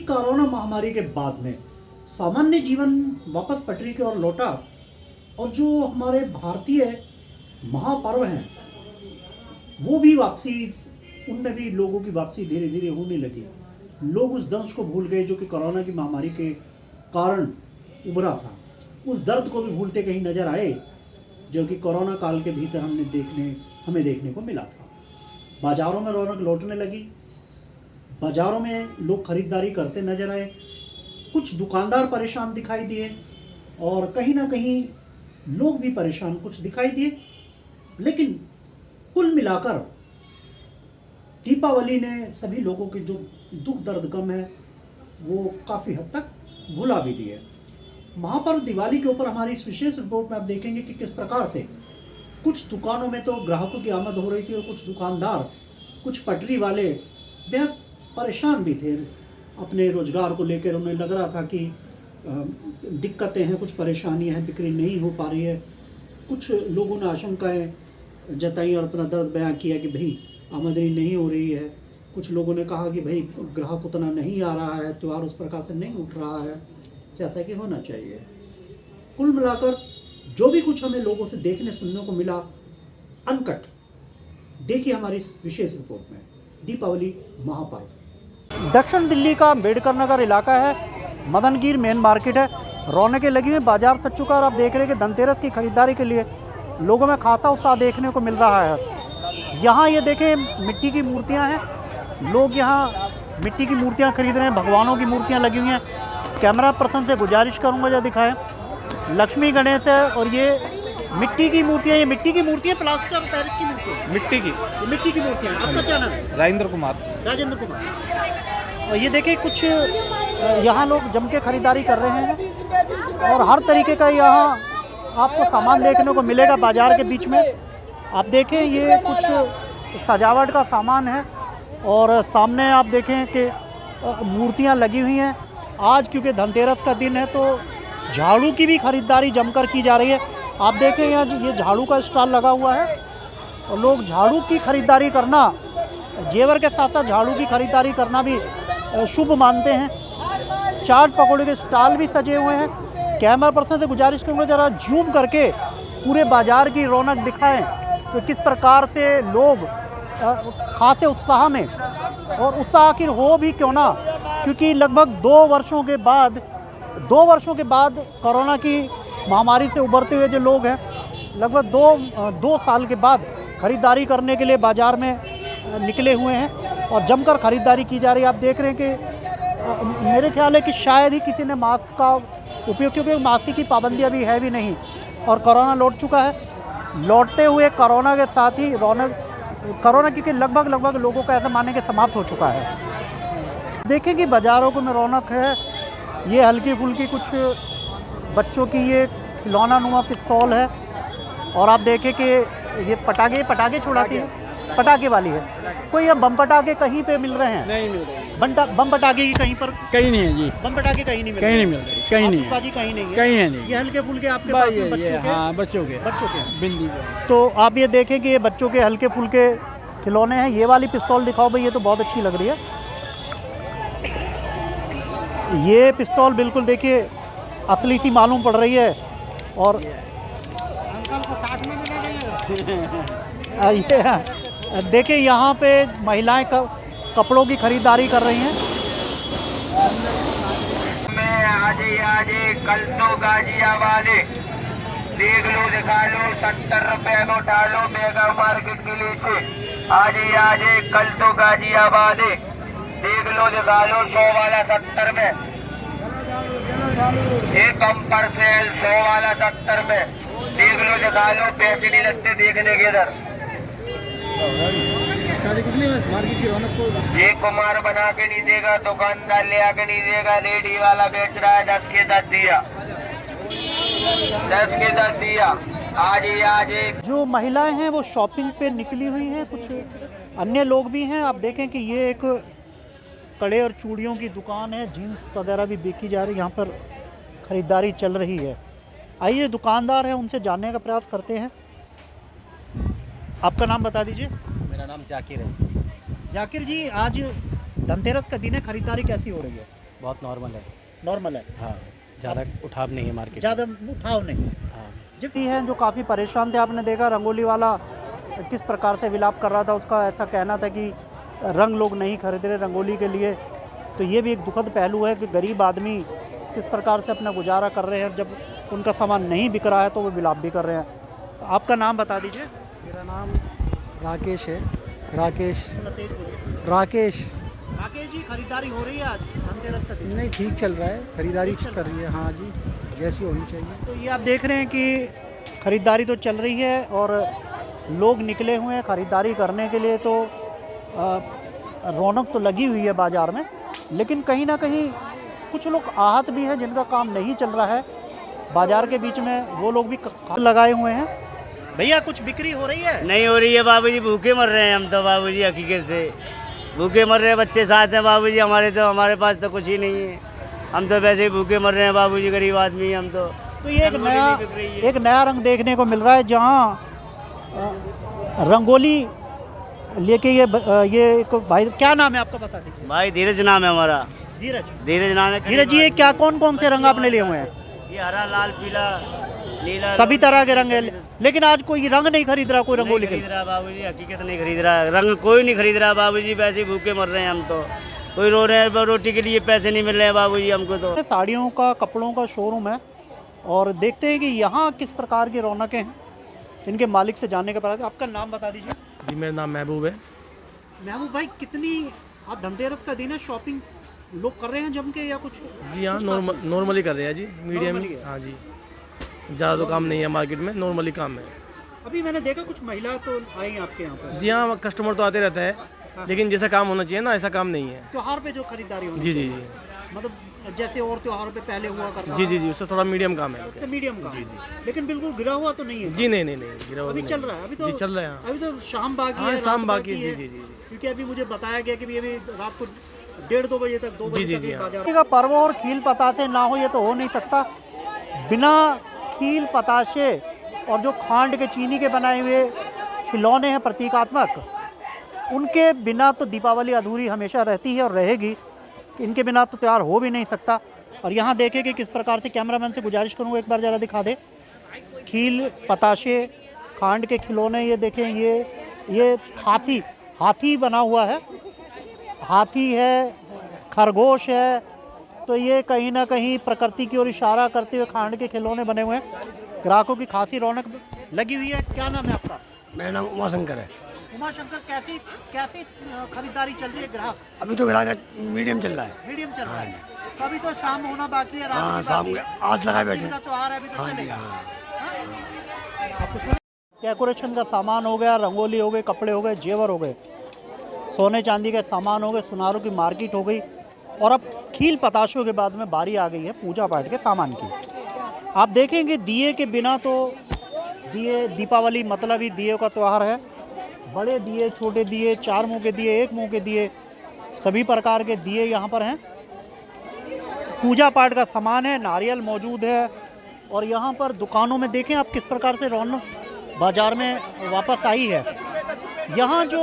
Corona महामारी के बाद में सामान्य जीवन वापस पटरी की ओर लौटा और जो हमारे भारतीय महापर्व हैं वो भी वापसी, उनमें भी लोगों की वापसी धीरे धीरे होने लगी। लोग उस दर्द को भूल गए जो कि कोरोना की महामारी के कारण उभरा था। उस दर्द को भी भूलते कहीं नजर आए जो कि कोरोना काल के भीतर हमें देखने को मिला था। बाज़ारों में रौनक लौटने लगी, बाज़ारों में लोग खरीदारी करते नजर आए, कुछ दुकानदार परेशान दिखाई दिए और कहीं ना कहीं लोग भी परेशान कुछ दिखाई दिए। लेकिन कुल मिलाकर दीपावली ने सभी लोगों के जो दुख दर्द गम है वो काफ़ी हद तक भुला भी दिए। महापर्व दिवाली के ऊपर हमारी इस विशेष रिपोर्ट में आप देखेंगे कि किस प्रकार से कुछ दुकानों में तो ग्राहकों की आमद हो रही थी और कुछ दुकानदार, कुछ पटरी वाले बेहद परेशान भी थे अपने रोजगार को लेकर। उन्हें लग रहा था कि दिक्कतें हैं, कुछ परेशानियां हैं, बिक्री नहीं हो पा रही है। कुछ लोगों ने आशंकाएं जताई और अपना दर्द बयां किया कि भाई आमदनी नहीं हो रही है। कुछ लोगों ने कहा कि भाई ग्राहक उतना नहीं आ रहा है, त्यौहार उस प्रकार से नहीं उठ रहा है जैसा कि होना चाहिए। कुल मिलाकर जो भी कुछ हमें लोगों से देखने सुनने को मिला अनकट, देखिए हमारी इस विशेष रिपोर्ट में। दीपावली महापर्व दक्षिण दिल्ली का अम्बेडकर नगर इलाका है, मदनगीर मेन मार्केट है, रौनकें लगी हुई, बाजार सज चुका। और आप देख रहे हैं कि धनतेरस की खरीदारी के लिए लोगों में खासा उत्साह देखने को मिल रहा है। यहाँ ये देखें मिट्टी की मूर्तियाँ हैं, लोग यहाँ मिट्टी की मूर्तियाँ खरीद रहे हैं, भगवानों की मूर्तियाँ लगी हुई हैं। कैमरा पर्सन से गुजारिश करूँगा जो दिखाएं, लक्ष्मी गणेश है और ये मिट्टी की मूर्तियाँ। ये मिट्टी की मूर्तियाँ, प्लास्टर पेरिस की मूर्तियाँ, मिट्टी की मूर्तियाँ। आपका क्या नाम है? राजेंद्र कुमार। और ये देखिए कुछ यहाँ लोग जम के खरीदारी कर रहे हैं और हर तरीके का यहाँ आपको सामान देखने को मिलेगा बाजार के बीच में। आप देखें ये कुछ सजावट का सामान है और सामने आप देखें कि मूर्तियाँ लगी हुई हैं। आज क्योंकि धनतेरस का दिन है तो झाड़ू की भी खरीदारी जमकर की जा रही है। आप देखें यहाँ ये झाड़ू का स्टॉल लगा हुआ है और लोग झाड़ू की खरीदारी करना, जेवर के साथ साथ झाड़ू की खरीदारी करना भी शुभ मानते हैं। चाट पकौड़े के स्टॉल भी सजे हुए हैं। कैमरा पर्सन से गुजारिश करूँगा ज़रा जूम करके पूरे बाज़ार की रौनक दिखाएं तो किस प्रकार से लोग खासे उत्साह में, और उत्साह आखिर हो भी क्यों ना, क्योंकि लगभग 2 वर्षों के बाद कोरोना की महामारी से उभरते हुए जो लोग हैं, लगभग 2 साल के बाद ख़रीदारी करने के लिए बाज़ार में निकले हुए हैं और जमकर ख़रीदारी की जा रही है। आप देख रहे हैं कि मेरे ख्याल है कि शायद ही किसी ने मास्क का उपयोग, क्योंकि मास्क की पाबंदी अभी है भी नहीं और कोरोना लौट चुका है। लौटते हुए कोरोना के साथ ही कोरोना क्योंकि लगभग लोगों का ऐसा मानने के समाप्त हो चुका है। देखें कि बाज़ारों में रौनक है। ये हल्की फुल्की कुछ बच्चों की ये खिलौना नुमा पिस्तौल है और आप देखें कि ये पटाखे छुड़ाती है, पटाखे वाली है। कोई ये बम पटाखे कहीं पे मिल रहे हैं? नहीं मिल रहे। बम पटाखे की कहीं पर कहीं नहीं है जी। बम पटाखे कहीं नहीं मिल रहे, कहीं नहीं है, कहीं है नहीं। ये हल्के फुल्के आपके पास में बच्चों के? हाँ, बच्चों के बिंदी। तो आप ये देखें कि ये बच्चों के हल्के फुल्के खिलौने हैं। ये वाली पिस्तौल दिखाओ भाई, ये तो बहुत अच्छी लग रही है। ये पिस्तौल बिल्कुल देखिए असली सी मालूम पड़ रही है। और अंकल को साथ में मिला देखिए यहाँ पे महिलाएं कपड़ों की खरीदारी कर रही हैं। आज कल तो गाजिया वाले देख लो, दिखा लो, 70 रुपए में उठा लो मेगा मार्केट के नीचे। आज कल तो गाजियाबाद देख लो, दिखा लो, 100 वाला 70 में, एक बम्पर सेल 100 वाला 70 में, देख लो, दिखा लो, पैसे नहीं लगते देखने के इधर। ये कुमार बना के नहीं देगा, दुकानदार ले आके नहीं देगा, रेडी वाला बेच रहा है 10 के 10 दिया, 10 के 10 दिया। आज जो महिलाएं हैं वो शॉपिंग पे निकली हुई हैं, कुछ अन्य लोग भी हैं। आप देखें कि ये एक कड़े और चूड़ियों की दुकान है, जीन्स वगैरह भी बेची जा रही है, यहाँ पर ख़रीदारी चल रही है। आइए दुकानदार हैं उनसे जानने का प्रयास करते हैं। आपका नाम बता दीजिए। मेरा नाम जाकिर है। जाकिर जी, आज धनतेरस का दिन है, खरीदारी कैसी हो रही है? बहुत नॉर्मल है। नॉर्मल है, हाँ, ज़्यादा उठाव नहीं है मार्केट। ज़्यादा उठाव नहीं। हाँ, जब भी हैं जो काफ़ी परेशान थे, आपने देखा रंगोली वाला किस प्रकार से विलाप कर रहा था। उसका ऐसा कहना था कि रंग लोग नहीं खरीद रहे रंगोली के लिए। तो ये भी एक दुखद पहलू है कि गरीब आदमी किस प्रकार से अपना गुजारा कर रहे हैं, जब उनका सामान नहीं बिक रहा है तो वो विलाप भी कर रहे हैं। आपका नाम बता दीजिए। मेरा नाम राकेश है। राकेश राकेश जी, खरीदारी हो रही है आज धनतेरस का दिन? नहीं, ठीक चल रहा है, खरीदारी कर रही है। हाँ जी, जैसी होनी चाहिए। तो ये आप देख रहे हैं कि खरीदारी तो चल रही है और लोग निकले हुए हैं खरीदारी करने के लिए। तो रौनक तो लगी हुई है बाज़ार में, लेकिन कहीं ना कहीं कुछ लोग आहत भी हैं जिनका काम नहीं चल रहा है बाज़ार के बीच में। वो लोग भी लगाए हुए हैं। भैया कुछ बिक्री हो रही है? नहीं हो रही है बाबूजी, भूखे मर रहे हैं हम तो बाबूजी, हकीकत से भूखे मर रहे हैं। बच्चे साथ हैं बाबूजी, हमारे पास तो कुछ ही नहीं है। हम तो वैसे ही भूखे मर रहे हैं बाबूजी, गरीब आदमी हम तो। ये एक नया रंग देखने को मिल रहा है, जहाँ रंगोली लेके ये एक भाई, क्या नाम है आपका बता दीजिए। भाई धीरज नाम है हमारा। धीरज नाम है। धीरज जी, ये क्या कौन कौन से रंग आपने लिए हुए हैं? ये हरा, लाल, पीला, नीला, सभी तरह के रंग है। लेकिन आज कोई रंग नहीं खरीद रहा, कोई रंगोली खरीद रहा बाबूजी, हकीकत नहीं खरीद रहा रंग, कोई नहीं खरीद रहा बाबूजी। वैसे ही भूखे मर रहे हैं हम तो। कोई रो रहे हैं, रोटी के लिए पैसे नहीं मिल रहे हैं बाबूजी हमको तो। साड़ियों का, कपड़ों का शोरूम है और देखते हैं कि यहाँ किस प्रकार की रौनकें हैं। इनके मालिक से जानने का प्रयास। आपका नाम बता दीजिए। जी, मेरा नाम महबूब है। महबूब भाई, कितनी आज धनतेरस का दिन है, शॉपिंग लोग कर रहे हैं जम के या कुछ? जी हाँ, नॉर्मली कर रहे हैं जी, मीडियम। हाँ जी, ज़्यादा तो काम नहीं है मार्केट में, नॉर्मली काम है। अभी मैंने देखा कुछ महिला तो आई आपके यहाँ पर। जी हाँ, कस्टमर तो आते रहता है, लेकिन जैसा काम होना चाहिए ना, ऐसा काम नहीं है। त्योहार पे जो खरीदारी होती जी जी जी, मतलब जैसे और त्योहारों पे पहले हुआ करता जी जी जी, उससे थोड़ा मीडियम काम है। है, मीडियम का। जी जी, लेकिन बिल्कुल गिरा हुआ तो नहीं है? जी नहीं, गिरा हुआ अभी नहीं। चल रहा है? अभी तो जी चल रहा है। अभी तो शाम बाकी हाँ, है, शाम रात बाकी है। जी जी जी, क्योंकि अभी मुझे बताया गया कि अभी रात को 1:30-2 बजे तक, 2 बजे जी, तक जी, ये हाँ। बाजार का पर्व और खील पतासे ना हो ये तो हो नहीं सकता। बिना खील पताशे और जो खांड के, चीनी के बनाए हुए खिलौने हैं प्रतीकात्मक, उनके बिना तो दीपावली अधूरी हमेशा रहती है और रहेगी। इनके बिना तो त्यौहार हो भी नहीं सकता। और यहाँ देखें कि किस प्रकार से, कैमरामैन से गुजारिश करूँगा एक बार ज़रा दिखा दे। खील पताशे, खांड के खिलौने, ये देखें, ये हाथी बना हुआ है, हाथी है, खरगोश है। तो ये कहीं ना कहीं प्रकृति की ओर इशारा करते हुए खांड के खिलौने बने हुए हैं। ग्राहकों की खासी रौनक लगी हुई है। क्या नाम है आपका? मेरा नाम उमाशंकर है। उमाशंकर, कैसी कैसी खरीदारी चल रही है? ग्राहक अभी तो ग्राहक मीडियम चल रहा है। मीडियम चल रहा है। तो अभी तो शाम होना बाकी है, रात हाँ, की शाम बाकी के है। आज लगाए बैठे। का त्योहार है, अभी तो हाँ जी, चलेगा। हाँ। डेकोरेशन का सामान हो गया, रंगोली हो गई, कपड़े हो गए, जेवर हो गए, सोने चांदी के सामान हो गए, सुनारों की मार्केट हो गई। और अब खील पताशों के बाद में बारी आ गई है पूजा पाठ के सामान की। आप देखेंगे दिए के बिना तो, दिए, दीपावली मतलब ही दिए का त्यौहार है। बड़े दिए, छोटे दिए, 4 मुँह के दिए, 1 मुँह के दिए, सभी प्रकार के दिए यहाँ पर हैं। पूजा पाठ का सामान है, नारियल मौजूद है। और यहाँ पर दुकानों में देखें आप किस प्रकार से रौनक बाज़ार में वापस आई है। यहाँ जो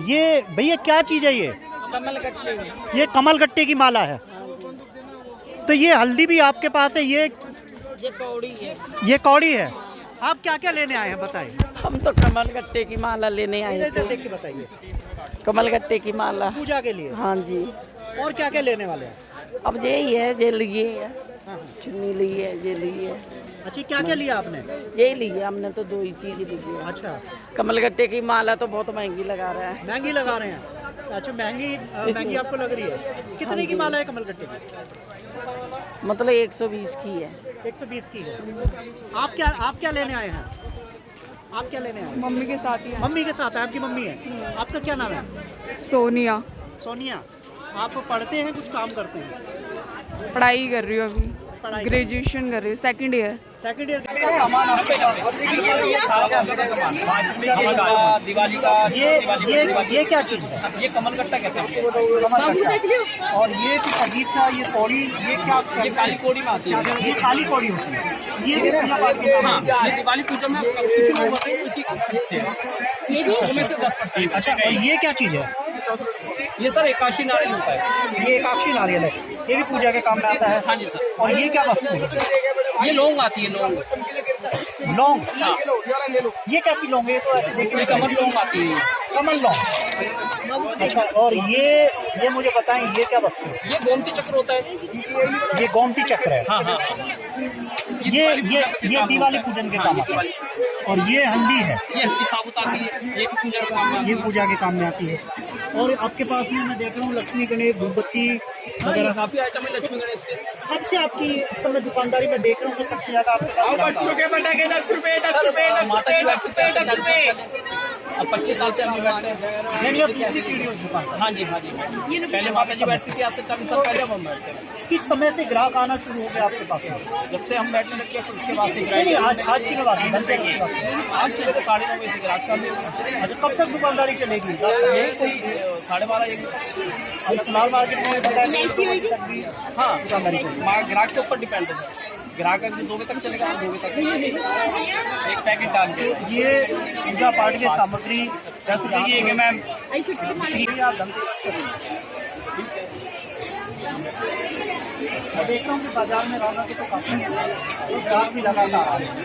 ये भैया क्या चीज़ है? ये कमल गट्टे की माला है। तो ये हल्दी भी आपके पास है, ये कौड़ी है। ये कौड़ी है। आप क्या क्या लेने आए हैं बताइए? हम तो कमल गट्टे की माला लेने आए थे। देख के बताइए। कमल गट्टे की माला पूजा के लिए? हाँ जी। और क्या क्या लेने वाले हैं? अब यही है, जे लिए है, चुन्नी ली है, जे ली है। अच्छा, क्या क्या लिया आपने? यही ली है हमने तो, 2 ही चीज ली है। अच्छा, कमल गट्टे की माला तो बहुत महंगी लगा रहा है। महंगी लगा रहे हैं? अच्छा, महंगी आपको लग रही है। कितने की माला है कमल गट्टे की? मतलब 120 की है। 120 की है। आप क्या लेने आए हैं? आप क्या लेने आए हैं? मम्मी के साथ ही। मम्मी के साथ है? आपकी मम्मी है। आपका क्या नाम है? सोनिया। सोनिया। आप पढ़ते हैं, कुछ काम करते हैं? पढ़ाई कर रही हूँ अभी, पढ़ाई ग्रेजुएशन कर रही हूँ, सेकंड ईयर। Second year. ये क्या चीज़ है? ये कमल गट्टा कहते हैं। और ये कुछ अजीब सा, ये कौड़ी, ये क्या? ये काली कोड़ी में आती है। ये काली कौड़ी होती है। ये भी पूजा पाठ के सामान। हाँ, ये दिवाली पूजा में कुछ लोग होते हैं, उसी को खरीदते हैं। ये भी उसमें से 10%। अच्छा, और ये क्या चीज़ है? ये सर एकादशी नारियल होता है। ये एकाक्षी नारियल है, ये भी पूजा के काम में आता है। हाँ जी सर। और ये क्या वस्तु है? ये लौंग आती है, लौंग। लौंग। हाँ। ये कैसी लौंग है? ये तो ऐसे देखने ये में कमर लौंग आती है। कमल लौंग। अच्छा, और ये मुझे बताएं, ये क्या वस्तु है? ये गोमती चक्र होता है। ये गोमती चक्र है। हाँ हाँ। ये दिवाली पूजन के काम आता है। और ये हल्दी है, ये हल्दी साबुत आती है, ये पूजा का काम में ये पूजा के काम में आती है। और आपके पास में मैं देख रहा हूँ लक्ष्मी गणेश, धूपबत्ती वगैरह काफी आइटम है लक्ष्मी गणेश के। कब से आपकी इस समय दुकानदारी में देख रहा हूँ कि सबसे ज्यादा आपके पास बच्चों के पटाखे 10 रुपए 10 रुपए 10 रुपए। अब 25 साल से हम बैठते हैं। यानी अब दूसरी पीढ़ी में दुकान पर। हाँ जी हाँ जी। पहले माता जी बैठती थी, आज से 40 साल पहले हम बैठते हैं। किस समय से ग्राहक आना शुरू हो गया आपके पास में? जब से हम बैठने लगे तो उसके बाद से नहीं, आज की बात है, घंटे की बात है। आज सुबह 9:30 बजे से ग्राहक चालू है। अच्छा, कब तक दुकानदारी चलेगी? यही कोई 12:30 1। अब फिलहाल मार्केट में तक भी हाँ, दुकानदारी चलेगी। ग्राहक के ऊपर डिपेंड है सर। ग्राहक अगर 2 बजे तक चलेगा, 2 बजे तक एक पैकेट डाल के। ये पूजा पाठ की सामग्री जैसे कि ये कि मैम मैं देख रहा हूँ कि बाजार में रौनक तो काफी है, तो ग्राहक भी लगातार आ रहे हैं।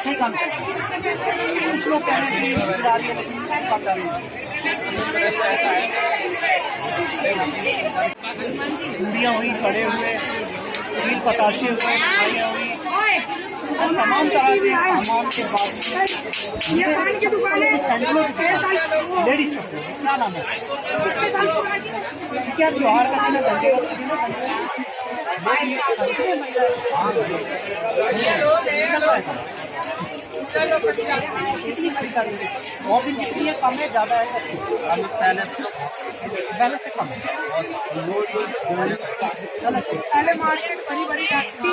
ठीक है, कुछ लोग कह रहे हैं कि खरीदारी है, लेकिन दुकानदारी चूड़ियाँ हुई, कड़े हुए, रील पताशे हुए, मिठाइयाँ हुई, और तमाम तरह के सामान के बाद ये पान की दुकान है। लेडीज चप्पल, क्या नाम है? क्या त्योहार का दिन है? घंटे का दिन और दिन कितनी है? कम है, ज़्यादा है? पहले से कम है। पहले मार्केट बड़ी बड़ी रहती थी,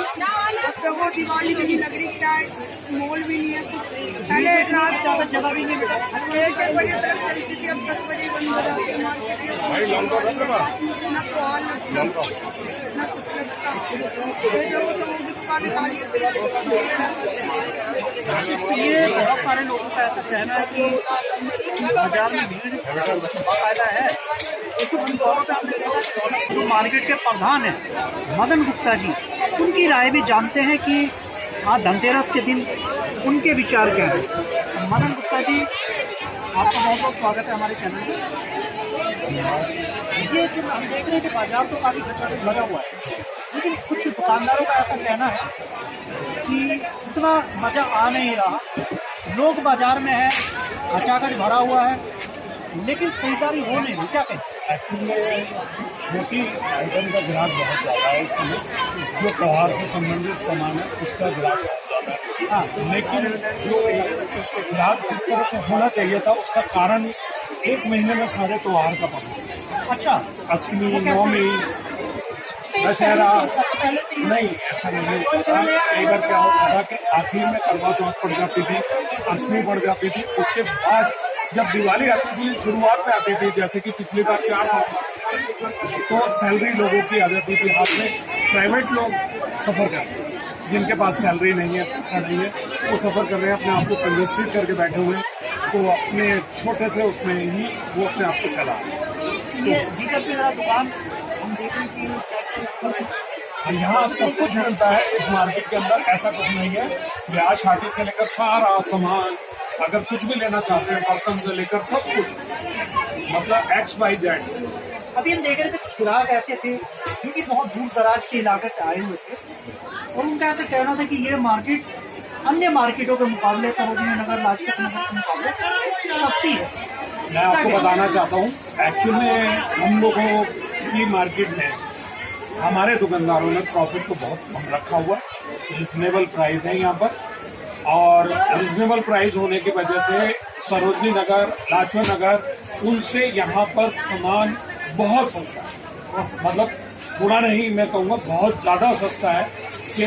अब तो वो दिवाली भी नहीं लग रही, क्या मॉल भी नहीं है। पहले रात ज़्यादा जगह भी नहीं मिला। 1 बजे तक चलती थी, अब 10 बजे बंद हो जाती है मार्केट। ना त्योहार लगता ना कुछ लगता, जो वो तो दुकानें खाली होती है। ये बहुत सारे लोगों का ऐसा कहना है कि बाजार में भीड़ फायदा है। कुछ दुकानों पे हमने देखा कि जो मार्केट के प्रधान हैं मदन गुप्ता जी, उनकी राय भी जानते हैं कि आज धनतेरस के दिन उनके विचार क्या है। मदन गुप्ता जी, आपका बहुत बहुत स्वागत है हमारे चैनल में। ये जो हम देख रहे हैं कि बाजार तो काफ़ी खचाखच भरा हुआ है, लेकिन कुछ दुकानदारों का ऐसा कहना है कि इतना मज़ा आ नहीं रहा। लोग बाजार में हैं, खचाखच भरा हुआ है, लेकिन खरीदारी हो नहीं रही। क्या कहें? एक्चुअली में छोटी आइटम का ग्राहक बहुत ज़्यादा है इस समय, जो त्योहार से संबंधित सामान है उसका ग्राहक बहुत ज़्यादा है। हाँ, लेकिन जो ग्राहक जिस तरह से होना चाहिए था उसका कारण 1 महीने में सारे त्योहार का पकड़। अच्छा, अष्टमी, नवमी, दशहरा, नहीं ऐसा नहीं होता। कई बार क्या होता था कि आखिर में करवा चौथ पड़ जाती थी, अष्टमी पड़ जाती थी, उसके बाद जब दिवाली आती थी, शुरुआत में आती थी, जैसे कि पिछली बार 4 तो सैलरी लोगों की आ जाती थी हाथ में। प्राइवेट लोग सफ़र करते हैं, जिनके पास सैलरी नहीं है, पैसा नहीं है, वो सफ़र कर रहे हैं, अपने आप को कंजेस्टेड करके बैठे हुए हैं, तो अपने छोटे से उसमें ही वो अपने आप को चला। ये दीगर की तरह दुकान हम देख रहे हैं कि यहाँ सब कुछ मिलता है इस मार्केट के अंदर, ऐसा कुछ नहीं है। ब्याह शादी से लेकर सारा सामान, अगर कुछ भी लेना चाहते हैं, बर्तन से लेकर सब कुछ, मतलब XYZ। अभी हम देख रहे थे कुछ ग्राहक ऐसे थे क्योंकि बहुत दूर दराज के इलाके से आए हुए थे, और उनका ऐसा कहना था कि ये मार्केट अन्य मार्केटों के मुकाबले, सरोजनी नगर, लाजपत नगर के मुकाबले सस्ती है। मैं आपको बताना चाहता हूँ, एक्चुअल में हम लोगों की मार्केट में हमारे दुकानदारों ने प्रॉफिट को बहुत कम रखा हुआ, रिजनेबल प्राइस है यहाँ पर, और रिजनेबल प्राइस होने की वजह से सरोजनी नगर, लाजपत नगर, उनसे यहाँ पर सामान बहुत सस्ता है। मतलब थोड़ा नहीं, मैं कहूँगा बहुत ज़्यादा सस्ता है कि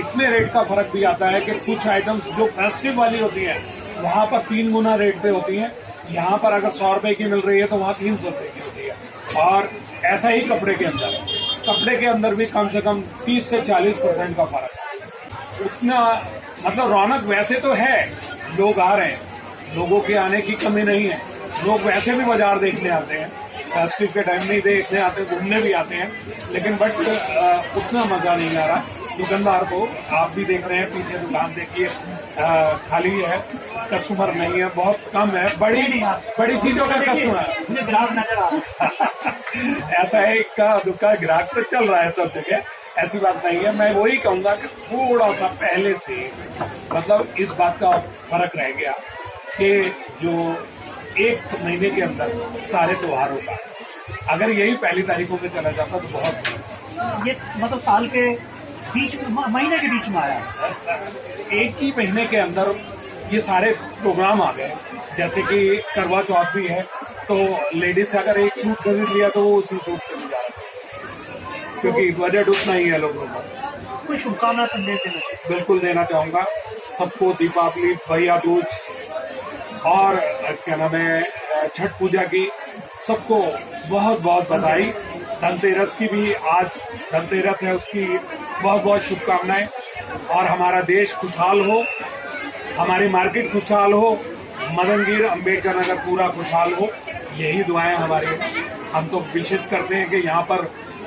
इतने रेट का फर्क भी आता है कि कुछ आइटम्स जो फेस्टिव वाली होती हैं वहाँ पर 3 गुना रेट पे होती हैं। यहाँ पर अगर 100 रुपए की मिल रही है तो वहाँ 300 रुपए की होती है। और ऐसा ही कपड़े के अंदर है, कपड़े के अंदर भी कम से कम 30 से 40% का फर्क है। उतना मतलब रौनक वैसे तो है, लोग आ रहे हैं, लोगों के आने की कमी नहीं है, लोग वैसे भी बाजार देखने आते हैं, फेस्टिव के टाइम नहीं देखने आते, घूमने भी आते हैं, लेकिन बट उतना मजा नहीं आ रहा दुकानदार को। आप भी देख रहे हैं पीछे दुकान देखिए खाली है, कस्टमर नहीं है, बहुत कम है, बड़ी चीजों का कस्टमर ग्राहक नजर आ रहा है। ऐसा है का दुकान ग्राहक तो चल रहा है सब जगह, ऐसी बात नहीं है। मैं वही कहूंगा कि थोड़ा सा पहले से मतलब इस बात का फर्क रह गया कि जो 1 महीने के अंदर सारे त्योहार होता है, अगर यही पहली तारीखों में चला जाता तो बहुत ये मतलब साल के बीच महीने के बीच में आया, एक ही महीने के अंदर ये सारे प्रोग्राम आ गए। जैसे कि करवा चौथ भी है, तो लेडीज से अगर एक सूट खरीद लिया तो वो उसी सूट से भी जा रहा है, क्योंकि बजट उतना ही है लोगों का। कोई शुभकामना संदेश देना चाहिए? बिल्कुल देना चाहूंगा सबको, दीपावली, भैया दूज और क्या नाम है छठ पूजा की सबको बहुत बहुत बधाई। धनतेरस की भी आज धनतेरस है, उसकी बहुत बहुत शुभकामनाएं। और हमारा देश खुशहाल हो, हमारी मार्केट खुशहाल हो, मदनगीर अम्बेडकर नगर पूरा खुशहाल हो, यही दुआएं हमारी। हम तो विशेष करते हैं कि यहाँ पर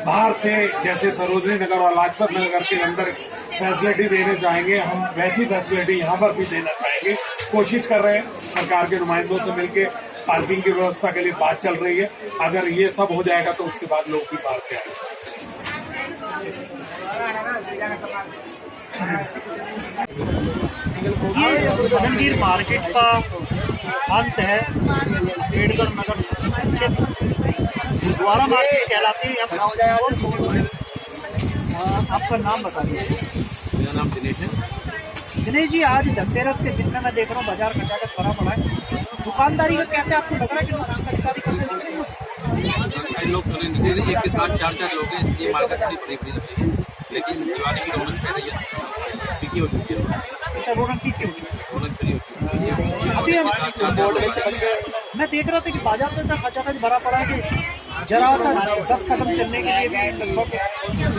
बाहर से जैसे सरोजनी नगर और लाजपत नगर के अंदर फैसिलिटी देने चाहेंगे, हम वैसी फैसिलिटी यहाँ पर भी देना चाहेंगे। कोशिश कर रहे हैं, सरकार के नुमाइंदों से मिलकर पार्किंग की व्यवस्था के लिए बात चल रही है। अगर ये सब हो जाएगा तो उसके बाद लोग भी बाहर से आएंगे। ये मदनगीर मार्केट का अंत है, अम्बेडकर नगर क्षेत्र गुरुद्वारा मार्केट कहलाती है। आपका नाम बता दीजिए। मेरा नाम दिनेश है। दिनेश जी, आज धनतेरस के दिन में मैं देख रहा हूँ बाजार खचाखच भरा पड़ा है, दुकानदारी का कैसे आपको लग रहा है कि लोग खरीदारी करने लग रहे हैं? कई लोग एक के साथ 4 लोग हैं, ये मार्केट खरीद रही है, लेकिन दिवाली की रौनक कह रही है, फीकी हो चुकी है। अच्छा, रौनक फीकी हो चुकी है, रौनक फ्री हो चुकी है। अभी मैं देख रहा था कि बाजार में इतना खचाखच भरा पड़ा है कि जरा सा 10 कदम चलने के लिए भी लगभग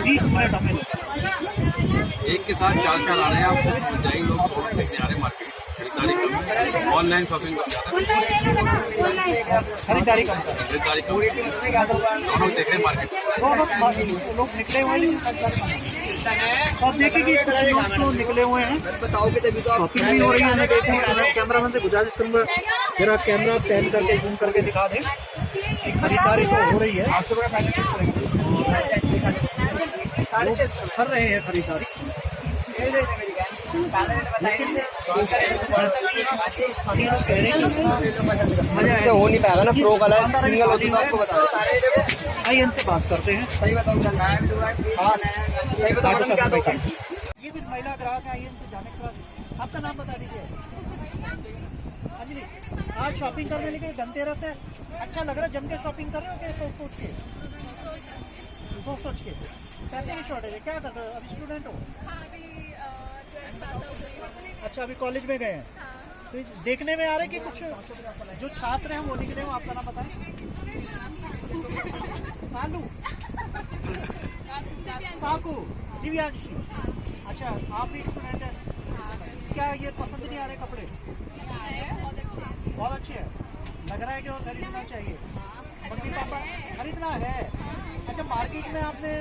20 मिनट हमें एक के साथ 4 आ रहे हैं, आप समझ जाएंगे लोग रौनक देखने आ रहे हैं मार्केट, खरीदारी ऑनलाइन शॉपिंग खरीदारी कम रौनक देख रहे हैं मार्केट। लोग निकले हुए हैं और देखे कि कुछ लोग तो निकले हुए हैं, शॉपिंग भी हो रही है। मैं देखूँ, मैं कैमरामैन से गुजारिश करूँगा जरा कैमरा पैन करके जूम करके दिखा दें। खरीदारी तो हो रही है, कर रहे हैं खरीदारी, लेकिन हो नहीं पाएगा ना। प्रो कलर सिंगल होती तो आपको बता आइए इनसे बात करते हैं। सही बताऊँ सही बताओ क्या दो। ये कुछ महिला ग्राहक आइए इनसे जाने के बाद आपका नाम बता दीजिए। अंजलि, आज शॉपिंग करने लगे, धनतेरस है, अच्छा लग रहा है, जम के शॉपिंग कर रहे हो क्या? सोच के पैसे की शॉर्टेज है, क्या कर रहे हो? अभी स्टूडेंट हो? अच्छा, अभी कॉलेज में गए हैं, तो देखने में आ रहा है कि कुछ जो छात्र हैं वो निकले हो। आपका नाम बताएं। कालू, काकू, दिव्यांशी। अच्छा, आप भी स्टूडेंट हैं, क्या ये पसंद नहीं आ रहे कपड़े? बहुत अच्छे है, लग रहा है कि वो खरीदना चाहिए। मम्मी पापा खरीदना है। अच्छा, मार्केट में आपने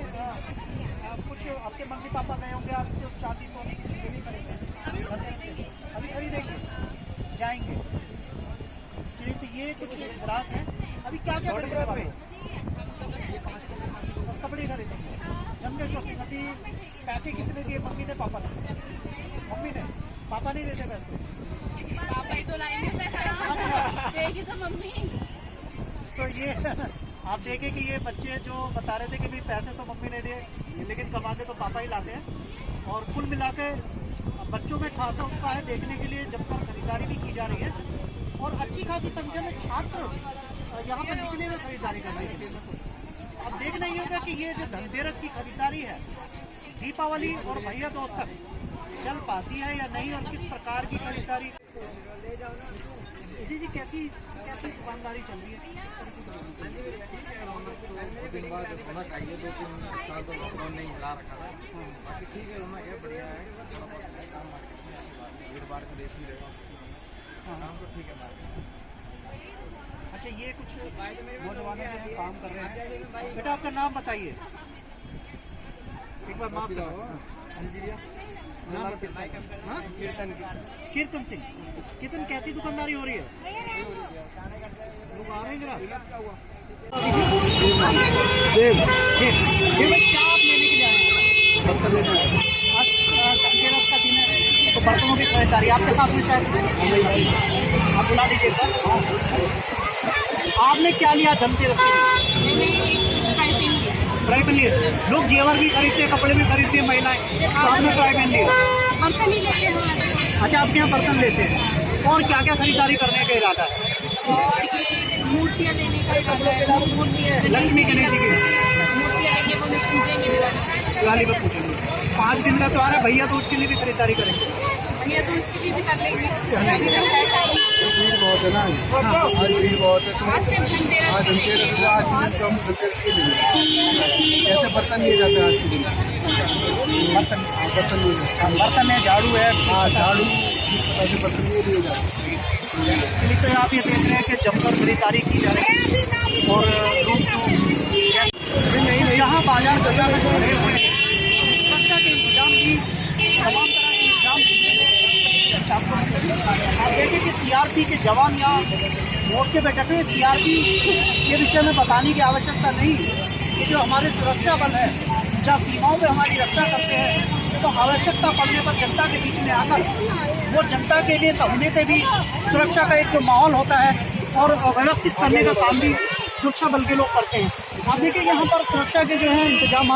कुछ आपके मम्मी पापा गए होंगे, आप जो चांदी सोने की चीजें भी खरीदेंगे, अभी खरीदेंगे, जाएंगे। तो ये कुछ ग्राहक हैं, अभी क्या क्या खरीदने वाले? कपड़े खरीदेंगे, जम के शॉपिंग। अभी पैसे किसने दिए? मम्मी ने, पापा ने? मम्मी ने, पापा नहीं देते पैसे, पापा ही तो लाएंगे पैसा, देगी तो मम्मी। तो ये आप देखें कि ये बच्चे जो बता रहे थे कि भाई पैसे तो मम्मी ने दिए, लेकिन कमा के तो पापा ही लाते हैं। और कुल मिला के बच्चों में खासा उत्साह है देखने के लिए, जमकर खरीदारी भी की जा रही है और अच्छी खासी संख्या में छात्र यहाँ पर निकले हुए खरीदारी करने के लिए। अब देखना ही होगा कि ये जो धनतेरस की खरीदारी है, दीपावली और भैया दूज तक चल पाती है या नहीं, और किस प्रकार की खरीदारी। जी, कैसी दुकानदारी चल रही है? दिन बाद होना चाहिए, 2-3 साल तो लॉकडाउन ने हिला रखा था, बाकी ठीक है, रोना है, बढ़िया है, थोड़ा बहुत है काम, भीड़ भाड़ का देश भी रहेगा, काम तो ठीक है मार्केट। अच्छा, ये कुछ नौजवान जो हैं काम कर रहे हैं। बेटा आपका नाम बताइए एक बार। माफ कीर्तन सिंह। कीर्तन, कैसी दुकानदारी हो रही है? लोग आ रहे हैं ग्राहक? क्या आप लेने के लिए आए हैं? आज धनतेरस का दिन है तो बर्तनों की खरीदारी आपके साथ में शायद आप बुला लीजिए सर। आपने क्या लिया धनतेरस के लिए? फ्राई पैन लिया। लोग जेवर भी खरीदते हैं, कपड़े भी खरीदते हैं महिलाएं, तो आपने फ्राई पैन लिया। बर्तन ही लेते हैं। अच्छा, आपके यहाँ बर्तन लेते हैं। और क्या क्या खरीदारी करने का इरादा है? और ये मूर्तियाँ लेने का इरादा है। लक्ष्मी गणेश जी की मूर्तियाँ लेके वो पूजेंगे दिवाली में पूजेंगे। 5 दिन का त्योहार है, भैया तो उसके लिए भी खरीदारी करेंगे। भैया तो उसके लिए भी कर लेंगे। भीड़ बहुत है ना, आज भीड़ बहुत है। तो आज से धनतेरस आज धनतेरस है, आज भी हम धनतेरस के लिए कैसे बर्तन लिए जाते हैं आज के दिन? बर्तन लिए जाते हैं। बर्तन है, झाड़ू है। हाँ, झाड़ू ऐसे बर्तन लिए जाते हैं। तो आप ये देख रहे हैं कि जमकर खरीदारी की जा रही है और लोग यहाँ बाजार कचा में भरे हुए हैं। सुरक्षा के इंतजाम भी, तमाम तरह के इंतजाम आप देखें कि सीआरपी के जवान यहाँ मोर्चे पे डटे। सीआरपी के विषय में बताने की आवश्यकता नहीं। ये जो हमारे सुरक्षा बल है, जहाँ सीमाओं में हमारी रक्षा करते हैं, तो आवश्यकता पड़ने पर जनता के बीच में आकर वो जनता के लिए सहूलियतें भी, सुरक्षा का एक जो माहौल होता है और व्यवस्थित करने का काम भी सुरक्षा बल के लोग करते हैं। आप देखिए यहाँ पर सुरक्षा के जो है इंतजाम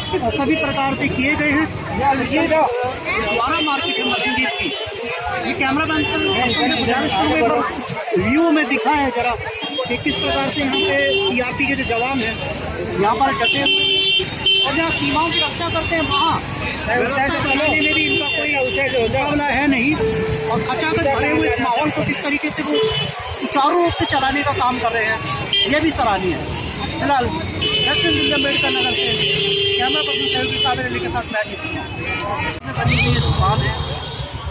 सभी प्रकार से किए गए हैं। ये द्वारा मार्केट है मसीजिद की। ये कैमरा मैन से गुजारिश करूँगा व्यू में दिखा है जरा कि किस प्रकार से यहाँ पे सीआरपी के जो जवान हैं यहाँ पर डटे और जहाँ सीमाओं की रक्षा करते हैं वहाँ चलाने में भी इनका कोई मुकाबला है नहीं। और खचाखच भरे हुए इस माहौल को किस तरीके से वो सुचारू रूप से चलाने का काम कर रहे हैं, ये भी सराहनीय है। फिलहाल अम्बेडकर नगर से कैमरा पर्सन सहयोगी साबिर अली के साथ मैं बनी हुई ये दुकान है।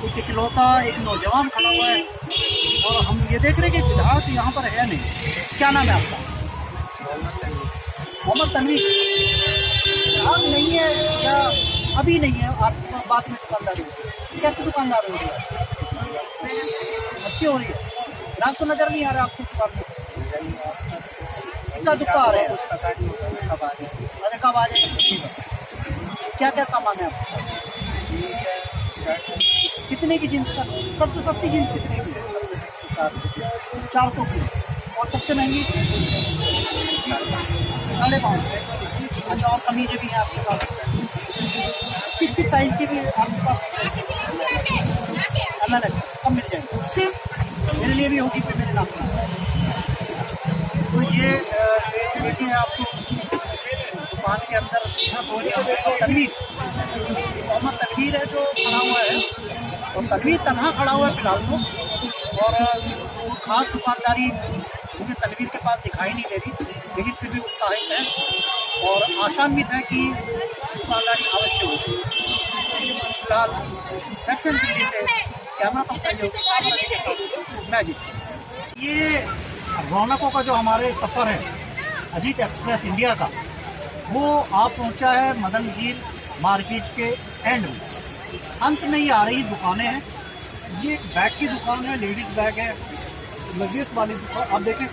एक इकलौता एक नौजवान खड़ा हुआ है और हम ये देख रहे हैं कि विधायक यहाँ पर है नहीं। क्या नाम है आपका? मोहम्मद तनवीर। आप नहीं है या अभी नहीं है? आप बात में दुकानदारी कैसे दुकानदार हो रही है? अच्छी हो रही है। ग्राहक तो नजर नहीं आ रहा आपको दुकान में? दुकान आ रहे हैं। अरे कब आ जाए? क्या क्या सामान है आपका? कितने की जींस का? सबसे सस्ती जींस कितने की है? 400 की। और सबसे महंगी 550। अच्छा, और कमीजें भी हैं आपके पास? किस साइज की भी आपके पास? अलग सब मिल जाएंगे। मेरे लिए भी होगी फिर मेरे नाम से। तो ये देखिए आपको दुकान के अंदर तनवीर, मोहम्मद तनवीर है जो खड़ा हुआ है और तनवीर तनहा खड़ा हुआ है फिलहाल तो। और खास दुकानदारी मुझे तनवीर के पास दिखाई नहीं दे रही, लेकिन फिर भी उत्साहित है और आशान्वित है कि दुकानदारी अवश्य होगी। फिलहाल दक्षिण दिल्ली से कैमरा पर्सन मैं जी। ये रौनकों का जो हमारे सफ़र है अजीत एक्सप्रेस इंडिया का, वो आप पहुंचा है मदनजीर मार्केट के एंड में। अंत में ये आ रही दुकानें हैं। ये बैग की दुकान है, लेडीज बैग है, लग्जरियस वाली दुकान। आप देखें,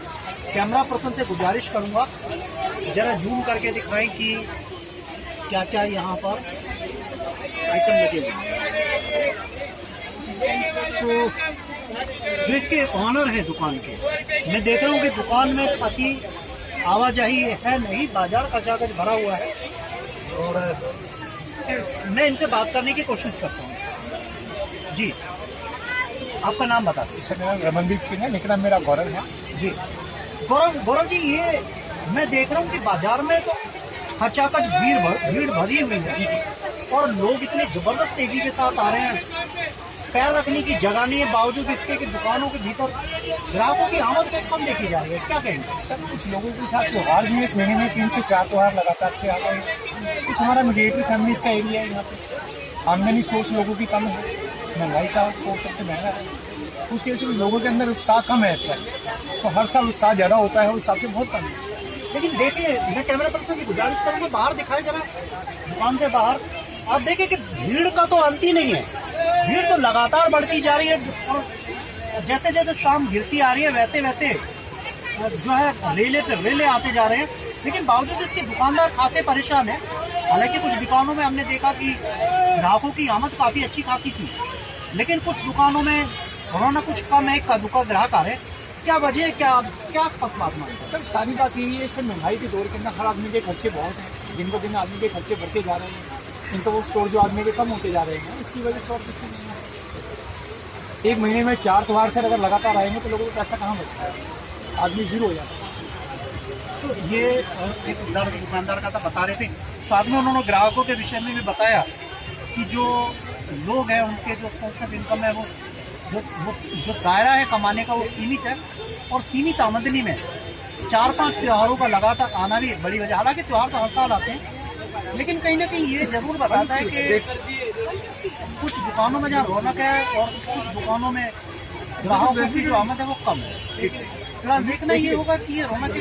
कैमरा पर्सन से गुजारिश करूंगा जरा जूम करके दिखाएं कि क्या क्या यहाँ पर आइटम लगे हुए। तो जो इसके ऑनर है दुकान के, मैं देख रहा हूँ कि दुकान में काफ़ी आवाजाही है नहीं, बाजार खचाखच भरा हुआ है और मैं इनसे बात करने की कोशिश करता हूँ। जी, आपका नाम बता दीजिए। सर, मेरा नाम रमनदीप सिंह है, लेकिन मेरा गौरव है। जी गौरव जी, ये मैं देख रहा हूँ कि बाजार में तो खचाखच भीड़ भरी हुई है और लोग इतने जबरदस्त तेजी के साथ आ रहे हैं, पैर रखने की जगह नहीं है, बावजूद इसके कि दुकानों के भीतर ग्राहकों की आमद को कम देखी जा रही है। क्या कहेंगे? सर, कुछ लोगों के साथ त्यौहार भी इस महीने में 3 से 4 त्यौहार लगातार से आ गए हैं। कुछ हमारा मिडिएटरी फैमिलीज का एरिया है, यहाँ पे आमदनी सोर्स लोगों की कम है, महंगाई का सोर्स सबसे महंगा है। उसकी वजह से लोगों के अंदर उत्साह कम है इस बार। तो हर साल उत्साह ज़्यादा होता है, उस हिसाब से बहुत कम है। लेकिन देखिए, मैं कैमरा पर्सन की गुजारिश करूँगा, बाहर दिखाए जरा दुकान के बाहर। आप देखिए कि भीड़ का तो अंत ही नहीं है, भीड़ तो लगातार बढ़ती जा रही है। और जैसे जैसे शाम गिरती आ रही है वैसे वैसे जो है रेले पे रेले आते जा रहे हैं। लेकिन बावजूद इसके दुकानदार खासे परेशान है। हालांकि कुछ दुकानों में हमने देखा कि ग्राहकों की आमद काफ़ी अच्छी खासी थी, लेकिन कुछ दुकानों में रोना कुछ कम है, का दुकान ग्राहक आ रहे। क्या वजह है, क्या खास बात मानते? सर सारी बात यही है, इस टाइम महंगाई के दौर के अंदर हर आदमी के खर्चे बहुत हैं, दिन ब दिन आदमी के खर्चे बढ़ते जा रहे हैं, इनका वो सोर्स जो आदमी के कम होते जा रहे हैं, इसकी वजह से और कुछ नहीं है। एक महीने में 4 त्योहार से अगर लगातार आएंगे तो लोगों को पैसा कहाँ बचता है, आदमी जीरो हो जाता है। तो ये एक दुकानदार का था, बता रहे थे। साथ में उन्होंने ग्राहकों के विषय में भी बताया कि जो लोग हैं उनके जो सोर्स ऑफ इनकम है वो जो दायरा है कमाने का वो सीमित है, और सीमित आमदनी में 4-5 त्योहारों का लगातार आना भी एक बड़ी वजह। हालांकि त्यौहार तो हर साल आते हैं, लेकिन कहीं ना कहीं ये जरूर बताता है कि कुछ दुकानों में जहाँ रौनक है और कुछ दुकानों में ग्राहकों की जो आमद है वो कम है। फिलहाल देखना ये होगा कि ये रौनक